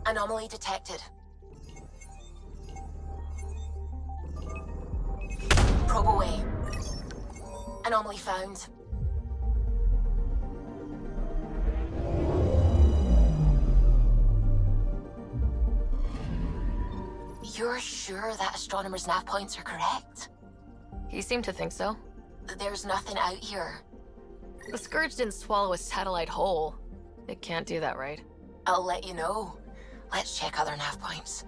Anomaly detected. Probe away. Anomaly found. You're sure that astronomer's nav points are correct? He seemed to think so. There's nothing out here. The Scourge didn't swallow a satellite whole. It can't do that, right? I'll let you know. Let's check other nav points.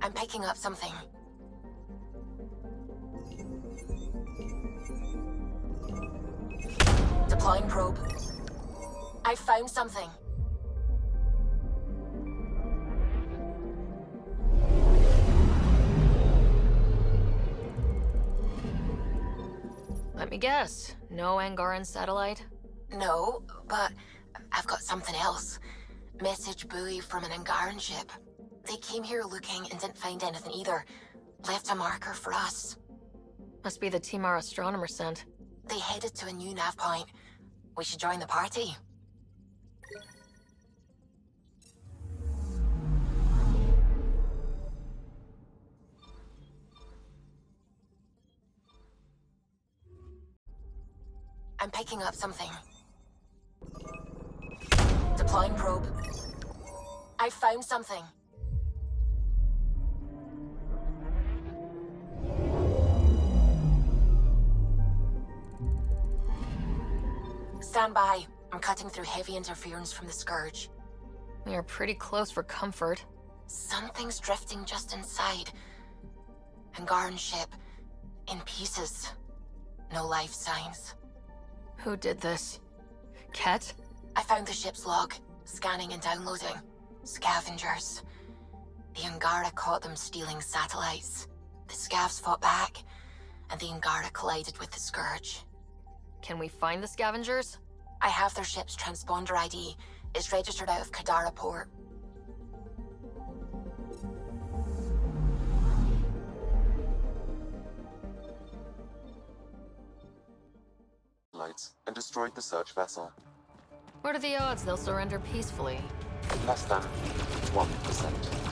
I'm picking up something. Deploying probe. I found something. Let me guess. No Angaran satellite? No, but I've got something else. Message buoy from an Angaran ship. They came here looking and didn't find anything either. Left a marker for us. Must be the team our astronomer sent. They headed to a new nav point. We should join the party. I'm picking up something. Deploying probe. I found something. Stand by. I'm cutting through heavy interference from the Scourge. We are pretty close for comfort. Something's drifting just inside. Angaran ship. In pieces. No life signs. Who did this? Ket? I found the ship's log. Scanning and downloading. Scavengers. The Angara caught them stealing satellites. The Scavs fought back, and the Angara collided with the Scourge. Can we find the scavengers? I have their ship's transponder ID. It's registered out of Kadara port. Lights and destroyed the search vessel. What are the odds they'll surrender peacefully? Less than 1%.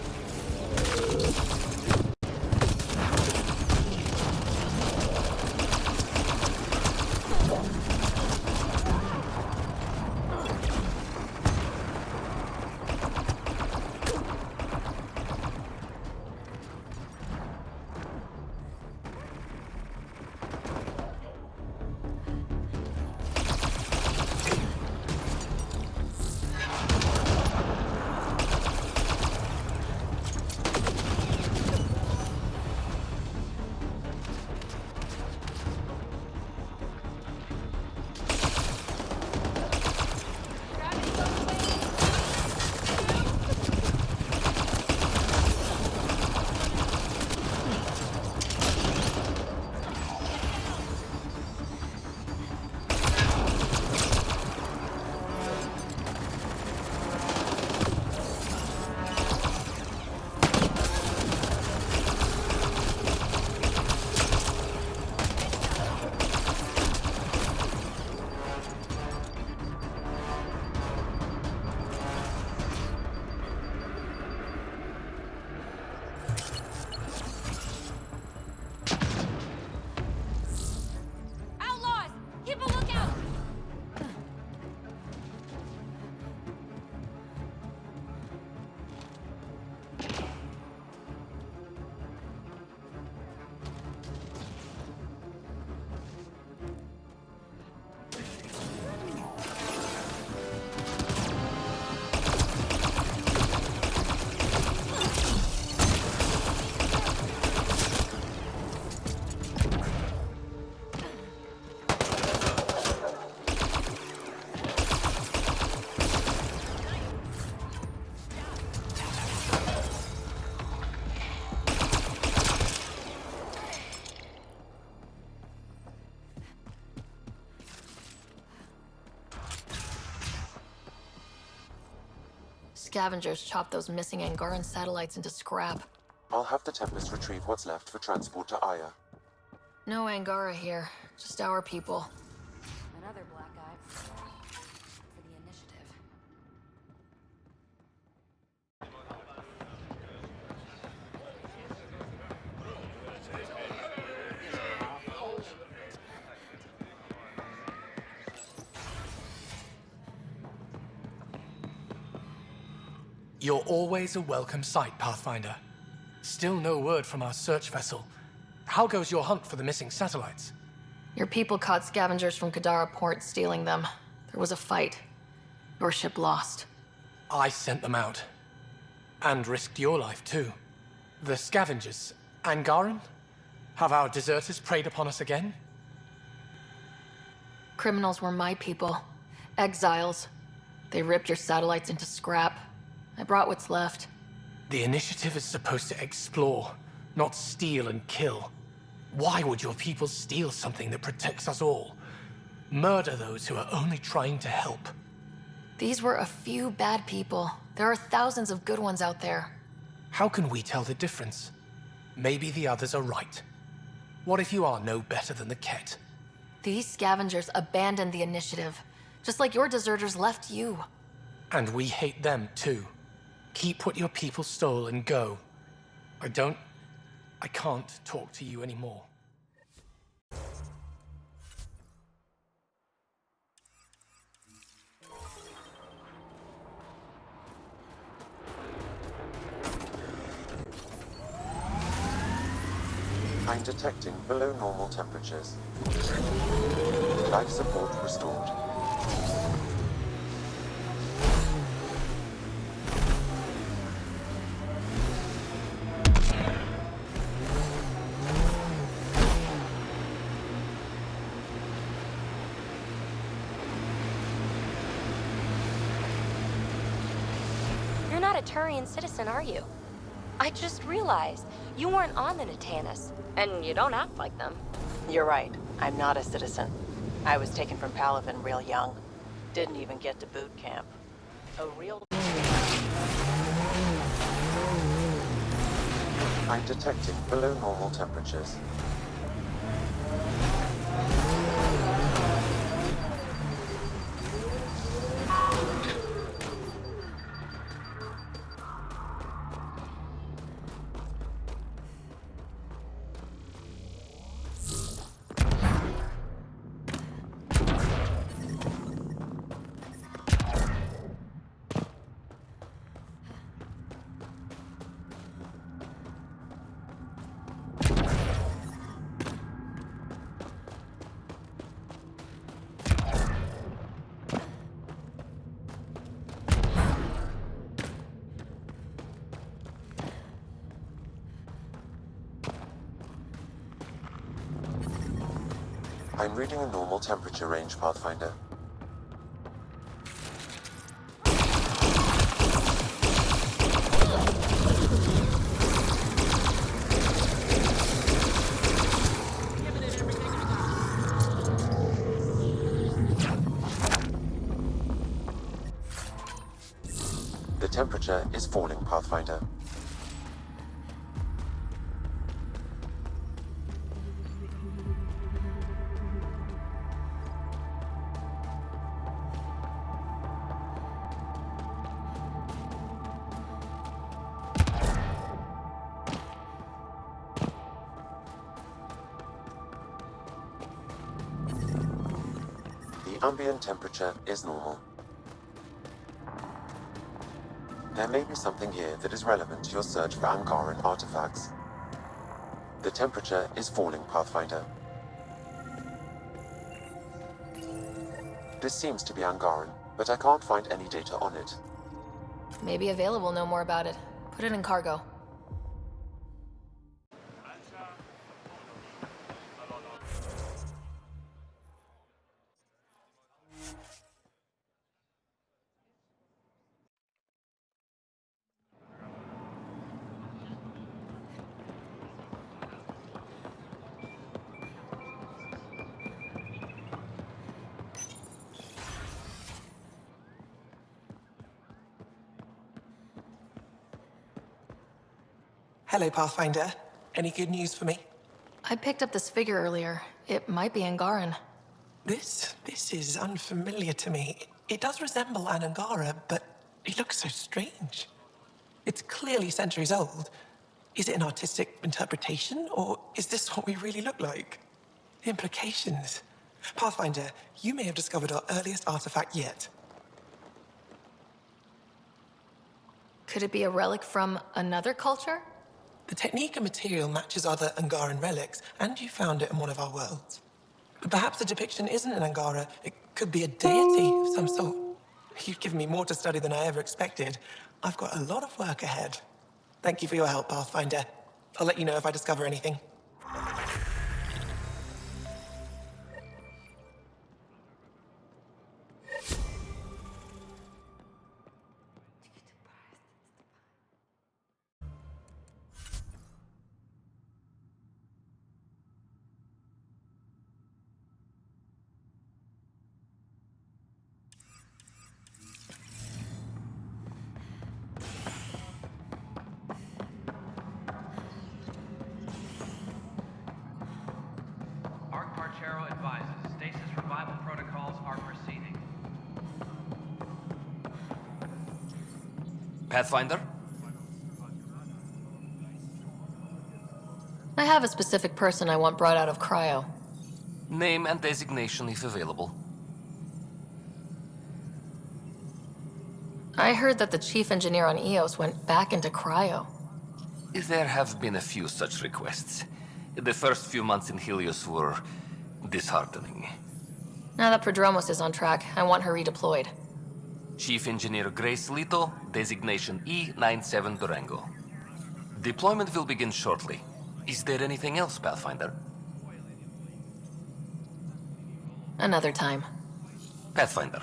scavengers chopped those missing Angaran satellites into scrap. I'll have the Tempest retrieve what's left for transport to Aya. No Angara here, just our people. Another black eye for the initiative. You're always a welcome sight, Pathfinder. Still no word from our search vessel. How goes your hunt for the missing satellites? Your people caught scavengers from Kadara port stealing them. There was a fight. Your ship lost. I sent them out. And risked your life, too. The scavengers, Angaran? Have our deserters preyed upon us again? Criminals were my people. Exiles. They ripped your satellites into scrap. I brought what's left. The initiative is supposed to explore, not steal and kill. Why would your people steal something that protects us all? Murder those who are only trying to help. These were a few bad people. There are thousands of good ones out there. How can we tell the difference? Maybe the others are right. What if you are no better than the Ket? These scavengers abandoned the initiative, just like your deserters left you. And we hate them too. Keep what your people stole and go. I can't talk to you anymore. I'm detecting below normal temperatures. Life support restored. You're not a Turian citizen, are you? I just realized you weren't on the Natanis, and you don't act like them. You're right. I'm not a citizen. I was taken from Palaven real young. Didn't even get to boot camp. A real... I'm detecting below normal temperatures. I'm reading a normal temperature range, Pathfinder. The temperature is falling, Pathfinder. The ambient temperature is normal. There may be something here that is relevant to your search for Angaran artifacts. The temperature is falling, Pathfinder. This seems to be Angaran, but I can't find any data on it. Maybe Available know more about it. Put it in cargo. Hello, Pathfinder. Any good news for me? I picked up this figure earlier. It might be Angaran. This is unfamiliar to me. It does resemble an Angara, but it looks so strange. It's clearly centuries old. Is it an artistic interpretation, or is this what we really look like? The implications. Pathfinder, you may have discovered our earliest artifact yet. Could it be a relic from another culture? The technique and material matches other Angaran relics, and you found it in one of our worlds. But perhaps the depiction isn't an Angara. It could be a deity of some sort. You've given me more to study than I ever expected. I've got a lot of work ahead. Thank you for your help, Pathfinder. I'll let you know if I discover anything. advises stasis revival protocols are proceeding. Pathfinder? I have a specific person I want brought out of cryo. Name and designation if available. I heard that the chief engineer on Eos went back into cryo. There have been a few such requests. The first few months in Helios were disheartening. Now that Prodromos is on track, I want her redeployed. Chief Engineer Grace Lito, designation E97 Durango. Deployment will begin shortly. Is there anything else, Pathfinder? Another time. Pathfinder.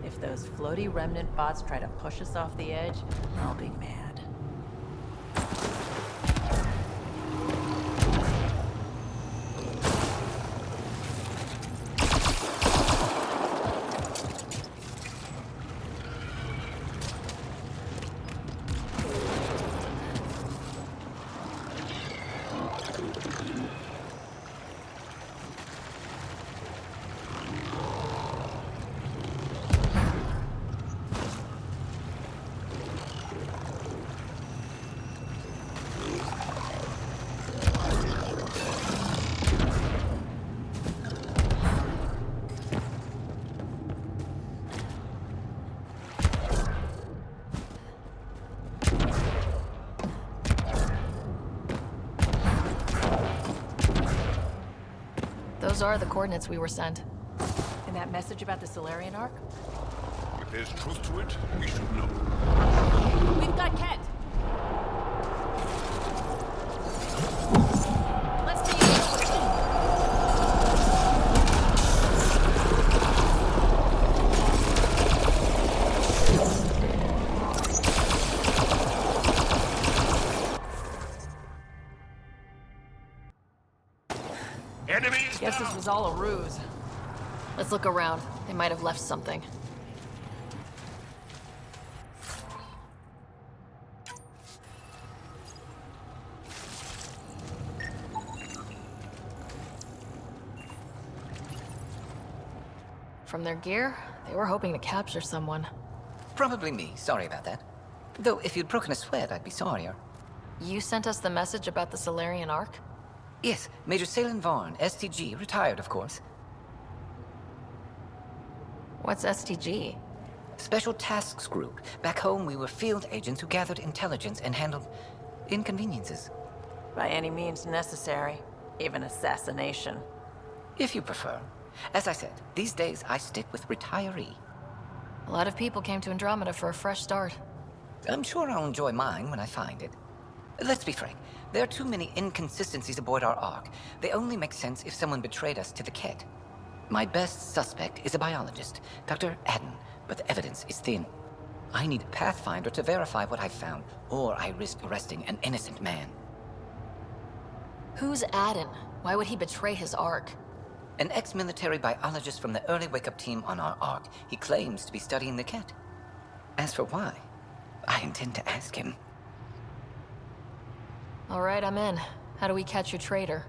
If those floaty remnant bots try to push us off the edge, I'll be mad. Those are the coordinates we were sent. And that message about the Solarian Arc? If there's truth to it, we should know. We've got Kent! Let's take it. Enemies Guess down! this was all a ruse. Let's look around. They might have left something. From their gear, they were hoping to capture someone. Probably me. Sorry about that. Though, if you'd broken a sweat, I'd be sorrier. You sent us the message about the Solarian Arc? Yes, Major Salen Vaughn, STG, retired, of course. What's STG? Special Tasks Group. Back home, we were field agents who gathered intelligence and handled inconveniences. By any means necessary. Even assassination. If you prefer. As I said, these days I stick with retiree. A lot of people came to Andromeda for a fresh start. I'm sure I'll enjoy mine when I find it. Let's be frank, there are too many inconsistencies aboard our Ark. They only make sense if someone betrayed us to the Ket. My best suspect is a biologist, Dr. Adden, but the evidence is thin. I need a Pathfinder to verify what I've found, or I risk arresting an innocent man. Who's Adden? Why would he betray his Ark? An ex-military biologist from the early wake-up team on our Ark. He claims to be studying the Ket. As for why, I intend to ask him. All right, I'm in. How do we catch your traitor?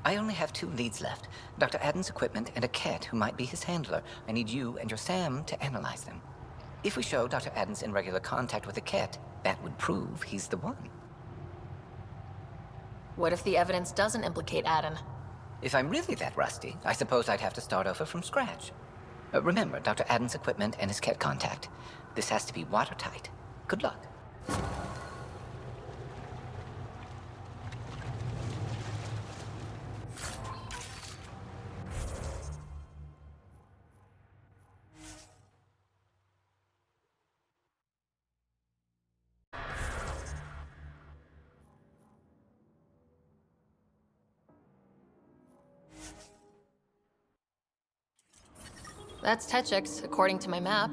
I only have 2 leads left. Dr. Adden's equipment and a Ket who might be his handler. I need you and your Sam to analyze them. If we show Dr. Adden's in regular contact with the Ket, that would prove he's the one. What if the evidence doesn't implicate Adden? If I'm really that rusty, I suppose I'd have to start over from scratch. Remember Dr. Adden's equipment and his Ket contact. This has to be watertight. Good luck. That's Techix, according to my map.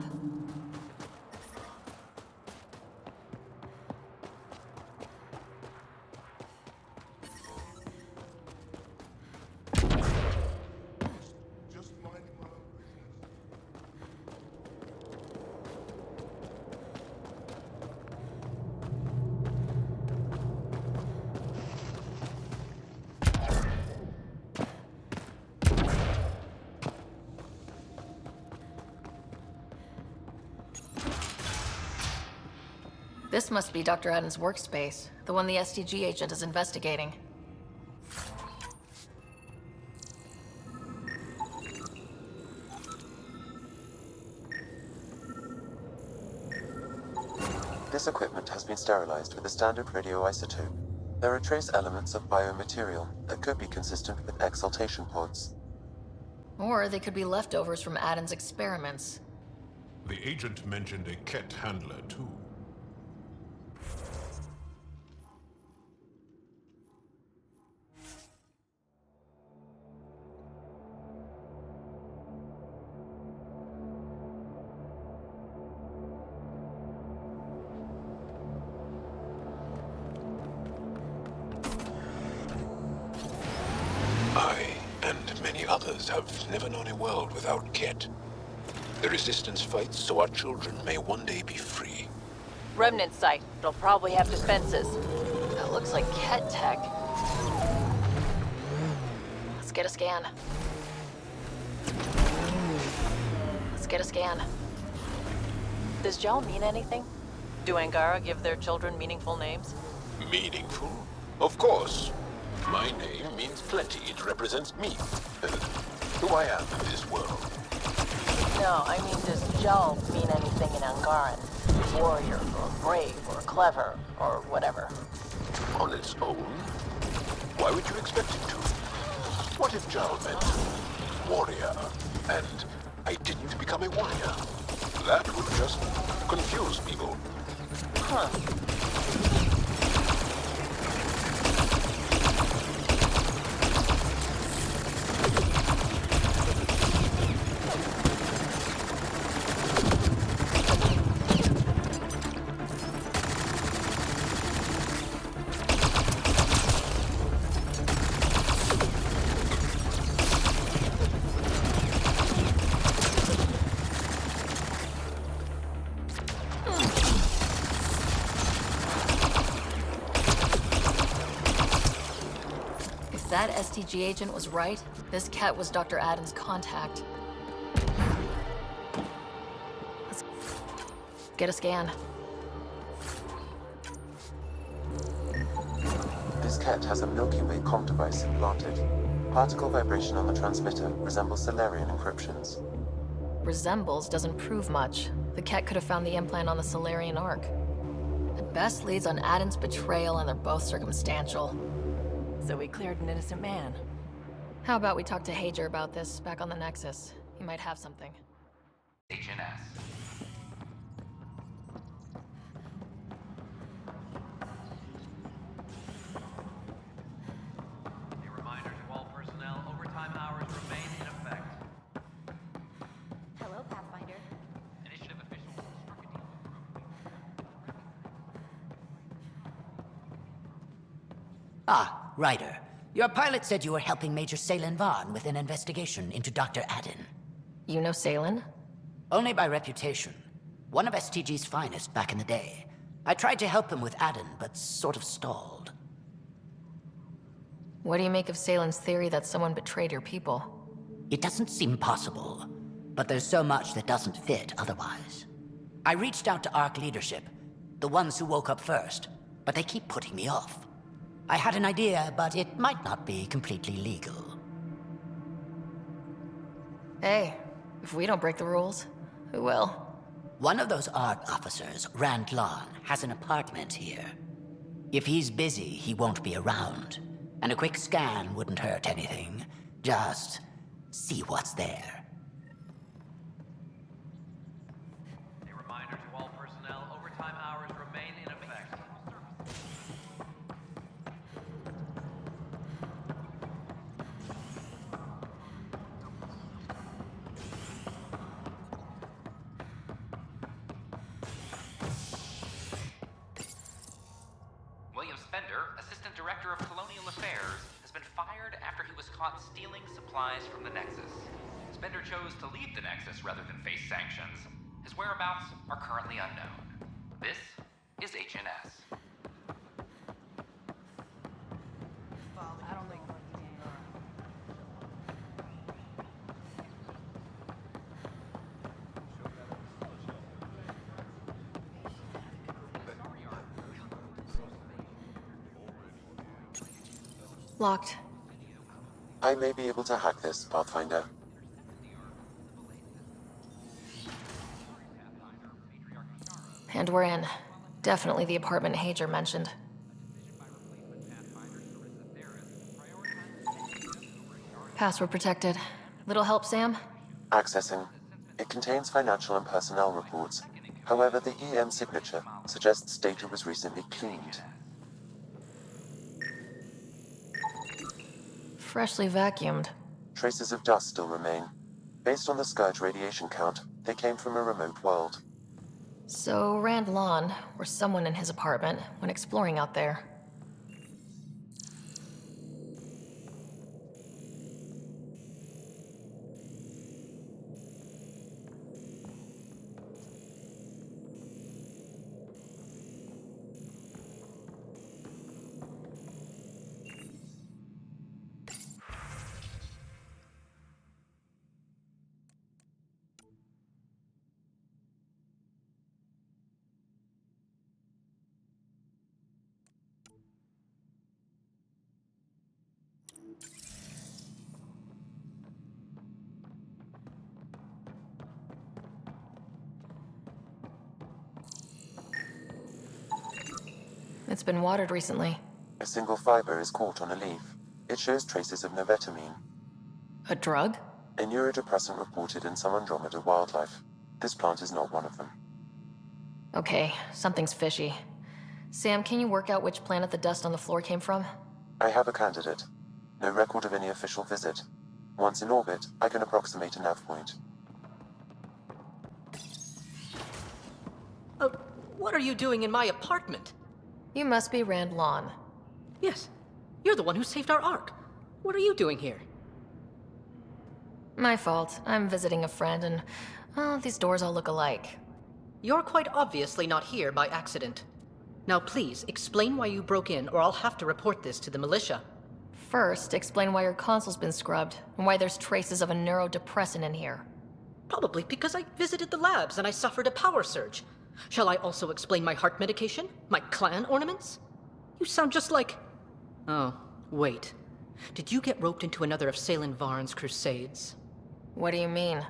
This must be Dr. Adden's workspace, the one the SDG agent is investigating. This equipment has been sterilized with a standard radioisotope. There are trace elements of biomaterial that could be consistent with exaltation pods. Or they could be leftovers from Adden's experiments. The agent mentioned a Ket handler, too. I and many others have never known a world without Ket. The Resistance fights so our children may one day be free. Remnant site. It'll probably have defenses. That looks like Ket tech. Let's get a scan. Let's get a scan. Does gel mean anything? Do Angara give their children meaningful names? Meaningful? Of course. My name means plenty. It represents me. Who I am in this world. No, I mean, does gel mean anything in Angaran? Warrior, or brave, or clever, or whatever. On its own? Why would you expect it to? What if Jal meant warrior, and I didn't become a warrior? That would just confuse people. Huh. That STG agent was right. This Ket was Dr. Adden's contact. Let's get a scan. This Ket has a Milky Way comm device implanted. Particle vibration on the transmitter resembles Solarian encryptions. Resembles doesn't prove much. The Ket could have found the implant on the Solarian Ark. At best leads on Adden's betrayal, and they're both circumstantial. So we cleared an innocent man. How about we talk to Hager about this back on the Nexus? He might have something. HNS. A reminder to all personnel, overtime hours remain in effect. Hello, Pathfinder. Initiative officials struck a deal Ah, Ryder. Your pilot said you were helping Major Salen Vaughn with an investigation into Dr. Adden. You know Salen? Only by reputation. One of STG's finest back in the day. I tried to help him with Adden, but sort of stalled. What do you make of Salen's theory that someone betrayed your people? It doesn't seem possible, but there's so much that doesn't fit otherwise. I reached out to ARC leadership, the ones who woke up first, but they keep putting me off. I had an idea, but it might not be completely legal. Hey, if we don't break the rules, who will? One of those ARC officers, Rand Lon, has an apartment here. If he's busy, he won't be around. And a quick scan wouldn't hurt anything. Just see what's there. A reminder to all personnel, overtime hours remain in effect. William Spender, Assistant Director of Colonial Affairs, has been fired after he was caught stealing supplies from the Nexus. Spender chose to leave the Nexus rather than face sanctions. His whereabouts are currently unknown. This is HNS. Locked. I may be able to hack this, Pathfinder. And we're in. Definitely the apartment Hager mentioned. Password protected. Little help, Sam? Accessing. It contains financial and personnel reports. However, the EM signature suggests data was recently cleaned. Freshly vacuumed. Traces of dust still remain. Based on the Scourge radiation count, they came from a remote world. So Rand Lon, or someone in his apartment, when exploring out there. It's been watered recently. A single fiber is caught on a leaf. It shows traces of novetamine, A drug? a neurodepressant reported in some Andromeda wildlife. This plant is not one of them. Okay, something's fishy. Sam, can you work out which planet the dust on the floor came from? I have a candidate. No record of any official visit. Once in orbit, I can approximate a nav point. What are you doing in my apartment? You must be Rand Lon. Yes. You're the one who saved our Ark. What are you doing here? My fault. I'm visiting a friend and, well, these doors all look alike. You're quite obviously not here by accident. Now please, explain why you broke in or I'll have to report this to the militia. First, explain why your console's been scrubbed and why there's traces of a neurodepressant in here. Probably because I visited the labs and I suffered a power surge. Shall I also explain my heart medication? My clan ornaments? You sound just like... Oh, wait. Did you get roped into another of Salen Varn's crusades? What do you mean?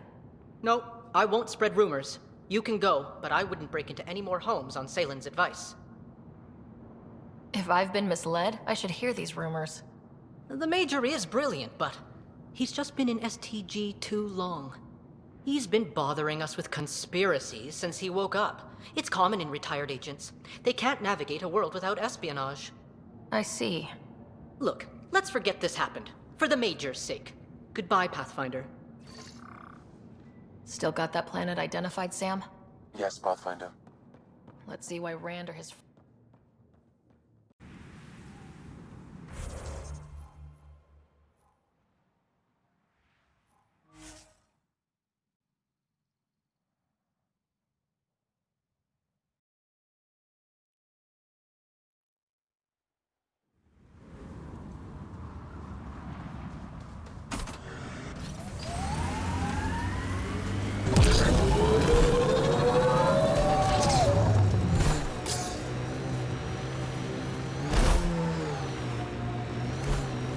No, I won't spread rumors. You can go, but I wouldn't break into any more homes on Salen's advice. If I've been misled, I should hear these rumors. The Major is brilliant, but He's just been in STG too long. He's been bothering us with conspiracies since he woke up. It's common in retired agents. They can't navigate a world without espionage. I see. Look, let's forget this happened. For the Major's sake. Goodbye, Pathfinder. Still got that planet identified, Sam? Yes, Pathfinder. Let's see why Rand or his...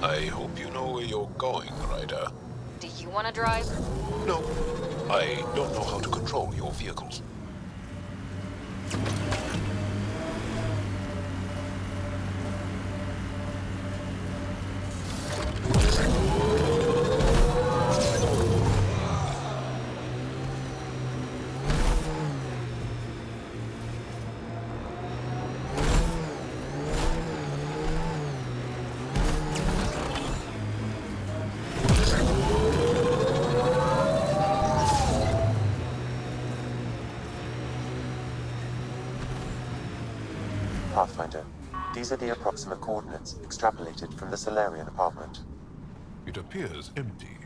I hope you know where you're going, Ryder. Do you want to drive? No, I don't know how to control your vehicles. Pathfinder, these are the approximate coordinates extrapolated from the Solarian apartment. It appears empty.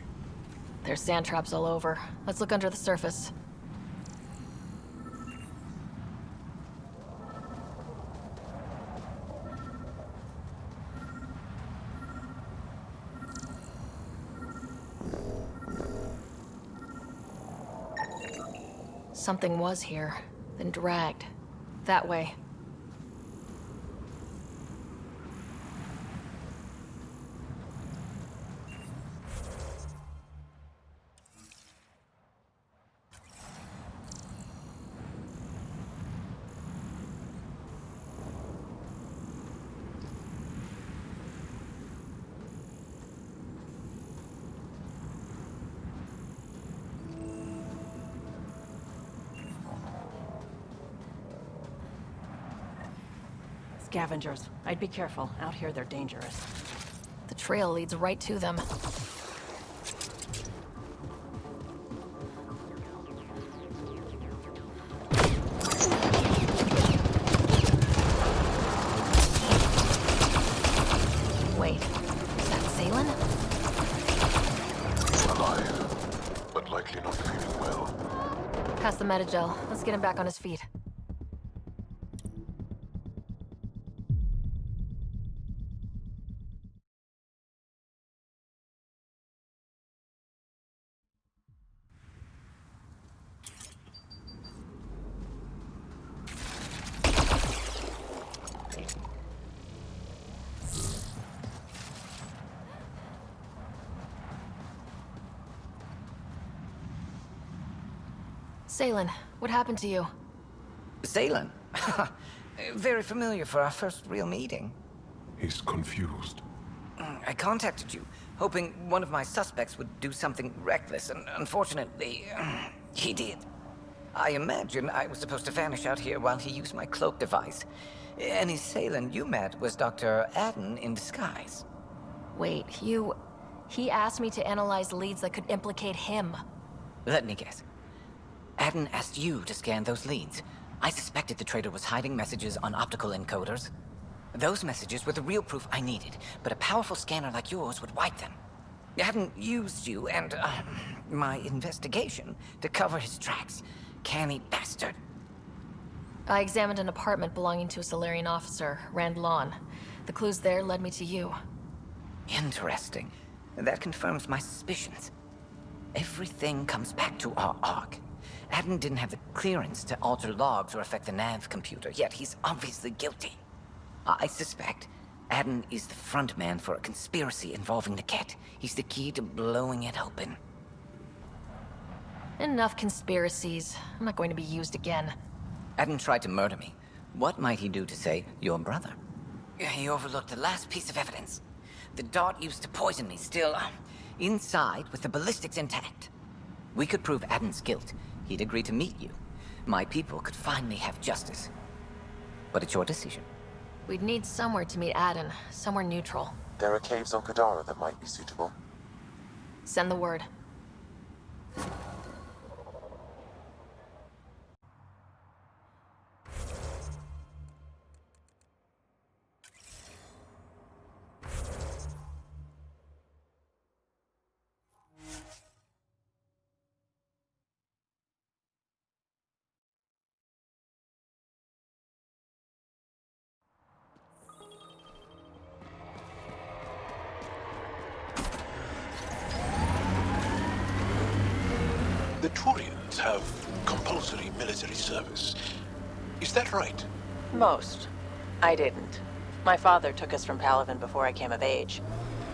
There's sand traps all over. Let's look under the surface. Something was here, then dragged. That way. Scavengers. I'd be careful. Out here, they're dangerous. The trail leads right to them. Wait, is that Salen? Alive, but likely not feeling well. Pass the metagel. Let's get him back on his feet. Salen, what happened to you? Salen? Very familiar for our first real meeting. He's confused. I contacted you, hoping one of my suspects would do something reckless, and unfortunately, he did. I imagine I was supposed to vanish out here while he used my cloak device. Any Salen you met was Dr. Adden in disguise. Wait, he asked me to analyze leads that could implicate him. Let me guess. Adden asked you to scan those leads. I suspected the traitor was hiding messages on optical encoders. Those messages were the real proof I needed, but a powerful scanner like yours would wipe them. Adden used you and, my investigation to cover his tracks. Canny bastard. I examined an apartment belonging to a Solarian officer, Rand Lawn. The clues there led me to you. Interesting. That confirms my suspicions. Everything comes back to our arc. Adden didn't have the clearance to alter logs or affect the nav computer, yet he's obviously guilty. I suspect Adden is the front man for a conspiracy involving the Ket. He's the key to blowing it open. Enough conspiracies. I'm not going to be used again. Adden tried to murder me. What might he do to say, your brother? He overlooked the last piece of evidence. The dart used to poison me. Still, inside with the ballistics intact. We could prove Adam's guilt. He'd agree to meet you. My people could finally have justice. But it's your decision. We'd need somewhere to meet Aden, somewhere neutral. There are caves on Kadara that might be suitable. Send the word. The Turians have compulsory military service. Is that right? Most. I didn't. My father took us from Palaven before I came of age.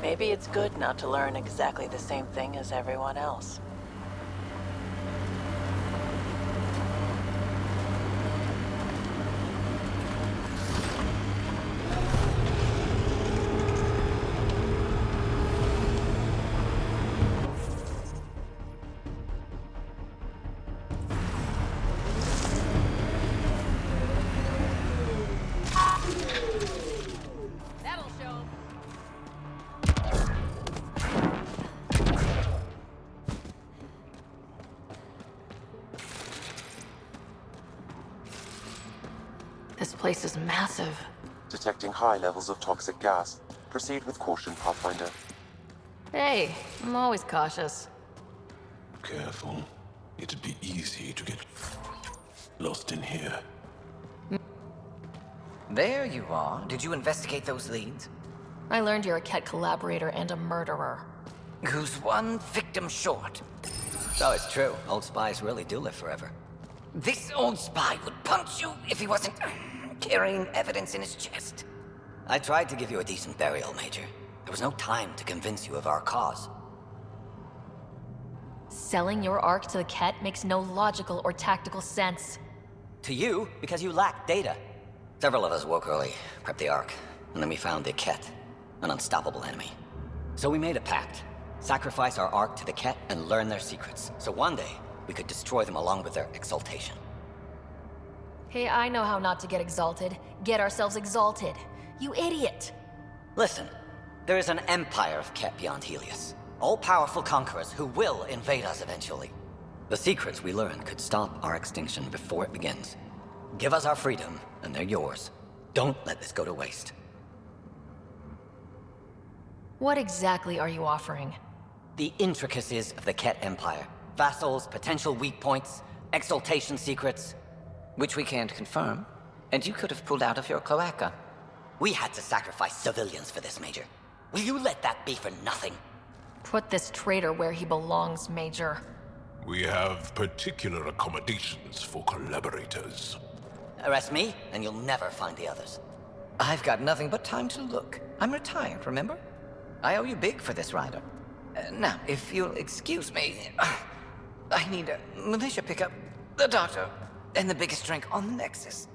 Maybe it's good not to learn exactly the same thing as everyone else. This place is massive. Detecting high levels of toxic gas. Proceed with caution, Pathfinder. Hey, I'm always cautious. Careful. It'd be easy to get lost in here. There you are. Did you investigate those leads? I learned you're a Ket collaborator and a murderer. Who's one victim short? So it's true. Old spies really do live forever. This old spy would punch you if he wasn't carrying evidence in his chest. I tried to give you a decent burial, Major. There was no time to convince you of our cause. Selling your arc to the Ket makes no logical or tactical sense. To you, because you lack data. Several of us woke early, prepped the arc, and then we found the Ket, an unstoppable enemy. So we made a pact. Sacrifice our arc to the Ket and learn their secrets. So one day, we could destroy them along with their exaltation. Hey, I know how not to get exalted. Get ourselves exalted. You idiot! Listen, there is an empire of Ket beyond Helios. All-powerful conquerors who will invade us eventually. The secrets we learn could stop our extinction before it begins. Give us our freedom, and they're yours. Don't let this go to waste. What exactly are you offering? The intricacies of the Ket Empire. Vassals, potential weak points, exaltation secrets. Which we can't confirm. And you could have pulled out of your cloaca. We had to sacrifice civilians for this, Major. Will you let that be for nothing? Put this traitor where he belongs, Major. We have particular accommodations for collaborators. Arrest me, and you'll never find the others. I've got nothing but time to look. I'm retired, remember? I owe you big for this rider. Now, if you'll excuse me, I need a militia pickup, the doctor, and the biggest drink on the Nexus.